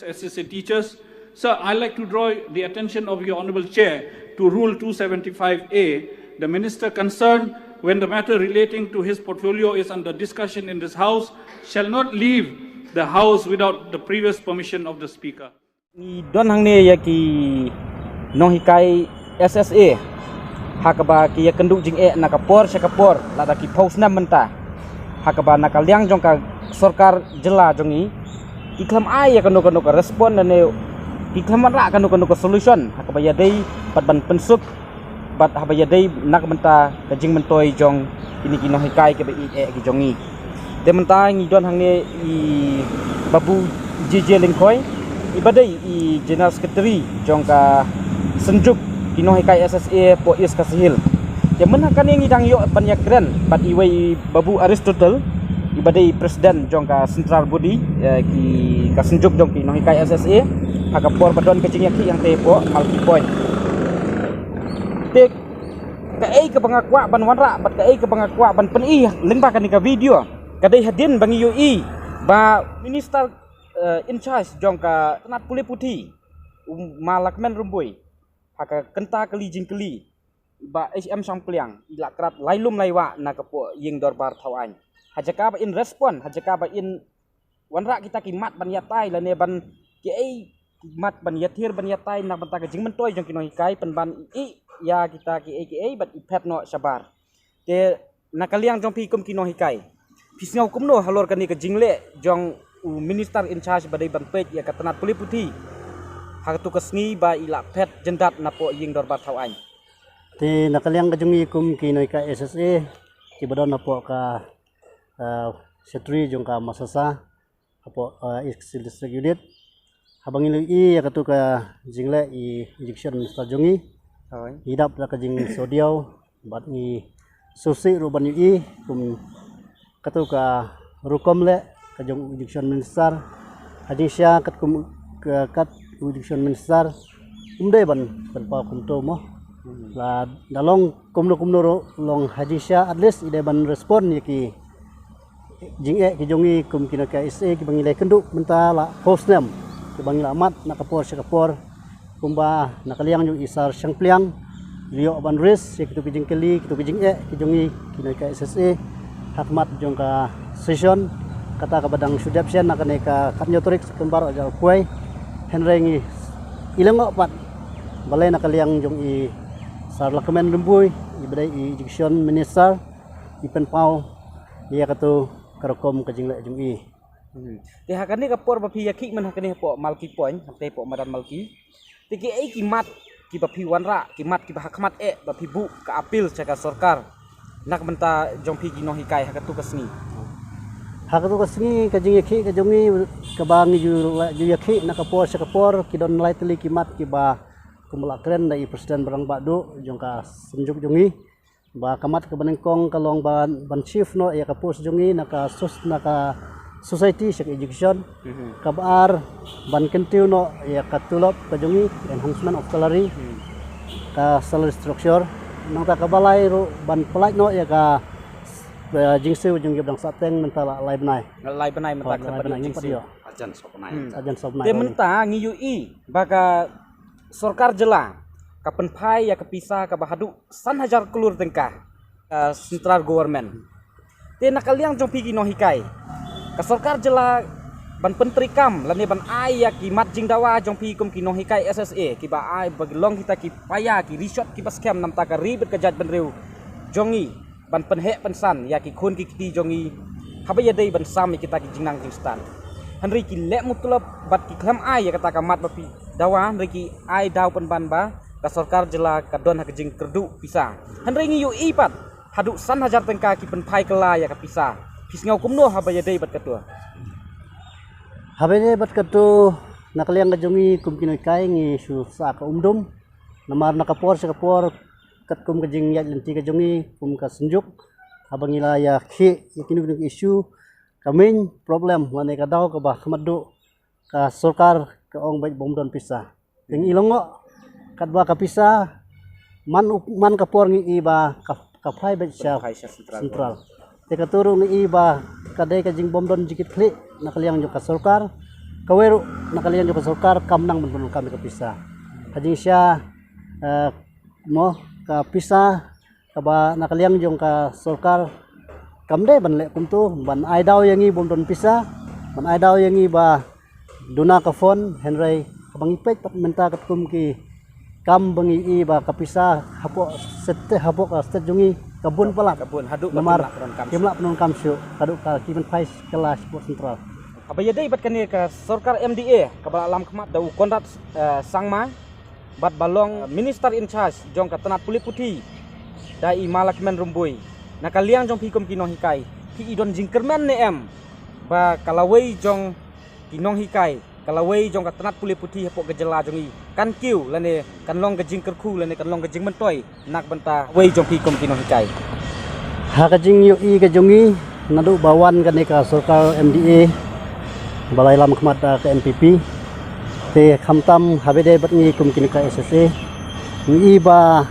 SSA teachers. Sir, I'd like to draw the attention of your Honourable Chair to Rule 275A. The Minister concerned, when the matter relating to his portfolio is under discussion in this House, shall not leave the House without the previous permission of the Speaker. Don hang ni iaki nonghikai SSA hakaba ki yakenduk jing nakapor syakapor lada ki pausna menta hakaba nakaliang jong ka Sorkar jela jongi ki khlem ai yakanu ka respon ne ki khlem ra kanu ka solution hakaba yadai pat ban pensuk bat haba yadai nak menta ka jing mentoi jong ini ki nonghikai ke baieid ki jongi de menta ngi don hang ni i babu JJ lingkoi ibadai i General Secretary jongka senjuk kinohikai SSA po is kasihil yang menakan yang idang yo banyak keren bat iwai babu Aristotle ibadai presiden jongka Central Body ki kasenjuk jong kinohikai SSA hakapor badon kecing yaki yang tepo malki point tek kai ke pengakwa ban wanra bat kai ke pengakwa ban peni lengba kan ka video kadai hadin bangi UI ba minister in charge jongka tenat pulih putih Ma.Lahkmen Rymbui haka kenta kylli jing kylli ba HM sampliang ila krad lailum laiwa na kapo ying dorbar thawan hajaka ba in respon hajaka ba in wanra kita kimat ban yatai lane ban ki mat ban yathir ban yatai nak banta ka jing mentoi jong kinohikai pen ban I ya kita ki bat Phet no sabar te nakaliang jong pi kum kinohikai pisngau kumno halor kani ka jingle jong minister in charge badai ban Phet ya katanat pulih putih hatu kesngi ba ila Phet jendat napo ying dorbar thawan te nakaliang kajungi kum kinohikai SSA ki badon napo ka setri jong ka masasa apo exil district unit habang ilu I ya katu ka jingle I injection minister jongi hidap la ka jing sodiau bat ni susi ruban UI kum katu ka rukom le kajong injection minister hajing shah kat kum kat injection minister umde ban pa kum to mo la dalong kumno long hajing shah at least ide ban respon ki jing ki jongi kum kinohikai SSA ki bangilai kenduk menta la post name ki bangila amat nakapor syakapor kumba nakaliang yung isar syangpliang liok ban ris ki tu ki jing kylli ki tu ki jing ki jongi kinohikai SSA hakmat jong ka session kata ka badang sudapsian nak ka katnyotorik kembar ajal kuai henrengi ilengo pat balai nakaliang jong I Ma.Lahkmen Rymbui ibadai I injection minister ipen pau dia katu karokom ka jingle jong I te hakani ka por bapi yaki man hakani po malki point te po madan malki te ki kimat ki bapi wanra kimat ki hakmat bapi bu ka apil caka Sorkar nak benta jong pi kinohikai hakatu kesni hakatu kesni ka jing yaki ka jongi ka bangi ju yaki nakapor syakapor ki don lai teli kimat ki ba kumula keren dai presiden barang bakdo jong ka senjuk jongi ba kamat ka banengkong kalong ban chief no ya ka pos jongi naka society syak education kabar ban kentiu no ya ka tulop ka jongi enhancement of salary ka salary structure nang ta kabalai ro ban pelaj no ya ka jingse jong gebdang sateng mentala lai benai menta ka jingse ajan sopnai te menta ngi UI baka Sorkar jela kapen pai ya kepisa ka bahadu san hajar kelur tengkah central government te nakaliang jong pi kinohikai ka Sorkar jela ban pentrikam lane ban ai ya ki mat jing dawa jong pi kum kinohikai SSA ki ba ai bagelong kita ki paya ki resort ki baskem nam ta ka ribet ka jat benreu jongi ban penhe pensan ya ki khun ki kiti jongi habaya dei ban sam kita ki jingnang jingstan henry ki lek mutulap bat ki khlem ai ya kata ka mat bapi dawa henry ki ai daw pen ban ba ka Sorkar jela ka don ha jing kerdu pisah henry ngi UI pat hadu san hajar tengka ki pen pai kela ya ka pisah pisngau kumno habaya dei bat katua habene bat katu nakaliang ka jongi kum kinohikai ngi su sa ka umdum namar nakapor syakapor kat kum ka jing yat lenti ka jongi kum ka senjuk habang ila ya khi yakini issue kamin problem lane ka daw ka ba khamadu ka Sorkar ka ong baik bomdon pisah ing ilongo kat ba ka pisah man ka por ngi iba ka phai ba central te ka turu ngi iba kadai ka jing bomdon jikit kli nakaliang jo ka Sorkar kaweru nakalian juga Sorkar kamnang menurun kami kepisah. Hajing Syah mo kepisah kaba nakalian jong ka Sorkar kamde ban lek kuntu ban aidau yangi bom don pisah ban aidau yangi ba duna ka phone henry kabang ipek pat menta katkum ki kam bangi i ba kepisah hapok stet jungi kabun pala kabun haduk nomor kimla penun kam syu haduk ka kimen pais kelas sport sentral apa ya dai bat kani ka Sorkar MDA ka Ma.Lahkmen dau konrat sangma bat balong minister in charge jong ka tanat puli puti dai Ma.Lahkmen Rymbui nakaliang jong pikum ki nonghikai ki idon jingkermen ne em ba kalawei jong ki nonghikai kalawei jong ka tanat puli puti hapok gejela jongi kan kiu lane kan long gejing kerku lane kan long gejing mentoi nak benta wei jong pikum ki nonghikai ha gejing yu i gejongi nadu bawan kan ka Sorkar MDA balai lam khmat ke MPP te khamtam habede bat ngi kum kin ka SSA ngi ba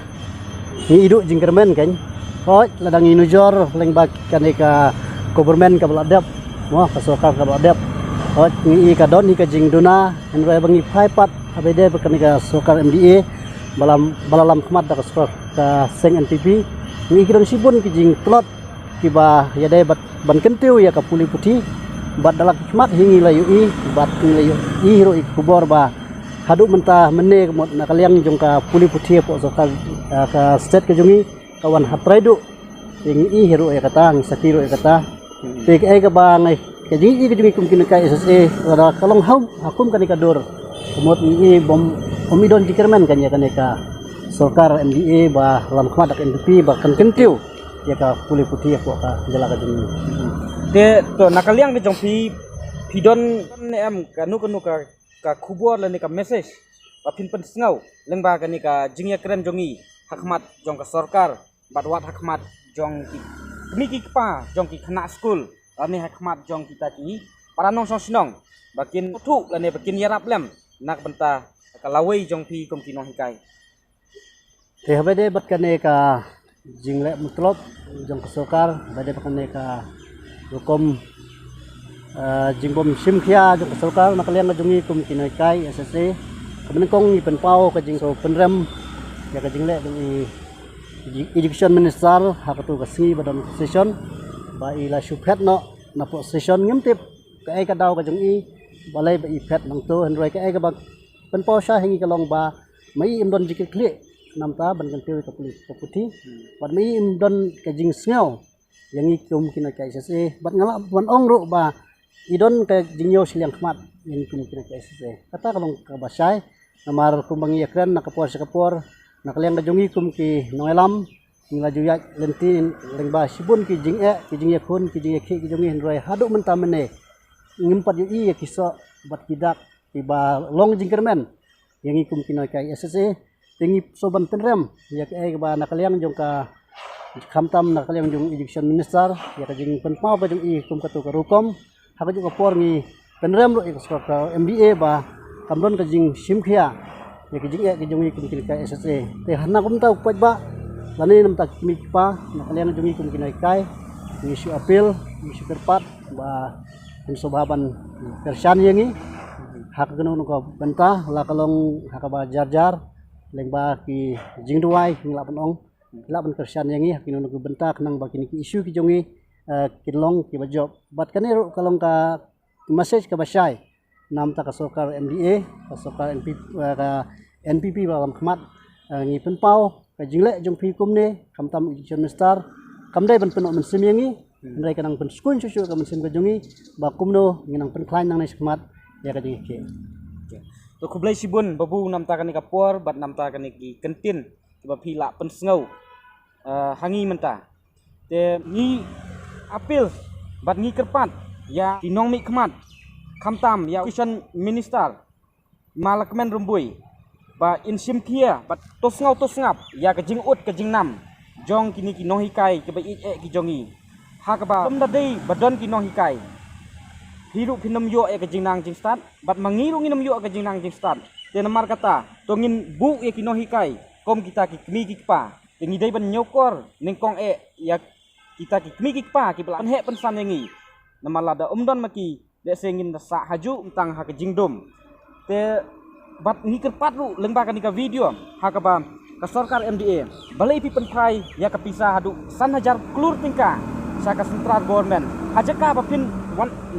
ngi idu jingkermen kan ko ladang ngi nujor leng bak kan ka government ka baladap mo ka Sorkar ka baladap ko ngi ka don ka jing duna henry bangi phai pat habede bat kan ka Sorkar MDA balalam khmat ka Sorkar ka seng MPP ngi kidon sibun ki jing plot ki ba yade bat ban kentiu ya ka puli puti bat dalam khmat hingi layu i bat layu i hero i Khubor ba haduk mentah mene kemot nakaliang jong ka puli puti po Sorkar ka state ke jongi kawan hatraidu hingi i hero e kata ngi sakiro e kata te ke ga ba ngai ke jingi ke jongi kumkin ka SSA ada kalong hakum kan ka dor kemot i bom omidon jikermen kan ya kan ka Sorkar MDA ba lam khmat ka NPP ba kan kentiu ya ka puli puti po ka jala ka jongi te to nakaliang ke jong pidon ne em kanu ka Khubor lani ka message pa pin pen sngau lengba kani ka jingya kren jongi hakmat jong ka Sorkar batwat hakmat jong ki kmi ki pa jong ki khana school ani hakmat jong kita ki para nongshong shnong bakin thu lani bakin iarap lem nak benta ka lawei jong pi kom ki nonghikai te habede bat kane ka jingle mutlop jong ka Sorkar bade kane ka hukum jingbom simkhia jong Sorkar nakaliang jongi kum kinaikai SSA kemudian kong ni penpau ke jing so penrem ya ke jingle jongi education minister hakatu ka singi badan session ba ila Phet no na po session ngimtip ka ai ka daw ka jongi balai ba Phet nang to henry ka ai ka ba penpau sha hingi ka long ba mai imdon jikit kli namta ban kan tewi ka puli ka puti bat mai imdon ka jing sngau yang ikum kina ka SSA bat ngala ban ong ru ba idon ka jingyo siliang khmat yang ikum kina ka SSA kata kalong ka basai namar kumbang iakran nakapor sa kapor nakaliang ka jongi kum ki nongelam ngila juya lentin lengba sibun ki jing yakun ki jing yakhi ki jongi henry haduk mentamene ngimpat yu i kiso bat kidak tiba long jingkermen yang ikum kina ka SSA tingi soban tenrem ya ka ba nakaliang jong ka khamtam nakaliang jong education minister ya ka jing penpau ba jong i kum katu ka rukom haka jong ka por ngi penrem ro i ka MDA ba kamdon ka jing simkhia ya ka jing ka jong i kum ka SSA te hana kum ta upat ba lani nam tak mi pa nakaliang jong i kum kinaikai ni isu apil isu kerpat ba pensobaban persian yangi hak genu ka benta la kalong haka ba jar lengba ki jing duai ngila penong la ban kersian yangi hakino nugu bentak nang bakini ki isu ki jongi kilong ki bajob bat kanero kalong ka message ka basai nam ta ka Sorkar MDA ka Sorkar NPP balam khmat ngi penpau ka jingle jong pi kumne kamtam education minister kamdai ban penok mensim yangi ndai kanang pen skun susu ka mensim ka jongi ba kumno nginang pen klain nang nai khmat ya ka jingi ke to khublai sibun babu nam ta kani ka por bat nam ta kani ki kentin ba phi la pen sngau hangi menta te ngi apil bat ngi kerpat ya tinong mi khmat khamtam ya education minister Ma.Lahkmen Rymbui ba insim kia bat tosngap ya ke jing ut ke jing nam jong kini ki nonghikai ke baieid ki jongi ha ka ba da dei badon ki nonghikai hiru pinam yo ke jing nang jing start bat mangiru nginam yo ke jing nang jing start te namar kata tongin bu ya ki nonghikai kom kita ki kmi ki pa tengi dai ban nyokor ningkong ya kita ki kmi ki pa ki belan he pensan yangi namalada umdon maki Dek sengin sa haju tentang hak jing dom. Te bat ni kerpat lu lengbakan ni ka video hak ba ka Sorkar MDA. Balai pi penpai ya ka pisah hadu san hajar klur tingka sa ka central government. Hajaka ba pin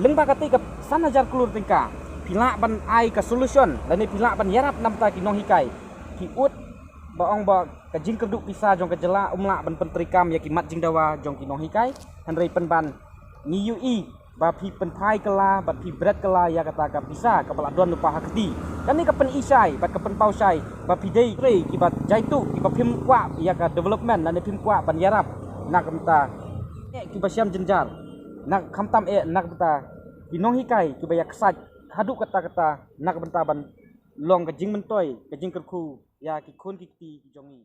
lengba ka ka san hajar klur tingka. Pila ban ai ka solution dan ni pila ban iarap namta ki nonghikai. Ki ut ba ong ba ka jing keduk pisah jong ka jela umla ban pentrikam ya ki mat jing dawa jong ki nonghikai han rei penban ni UI ba pi penpai kala ba pi bread kala ya kata ka pisah ka pala don lupa hakti kan ni ka pen isai ba ka pen pausai ba pi dei rei ki ba jaitu ki ba phim kwa ya ka development dan phim kwa ban iarap nak mta ki ba syam jenjar nak khamtam nak mta ki nonghikai ki ba ya ksaj hadu kata nak benta ban long ka jing mentoi ka jing kerku ya ki khon ki ti ki jongi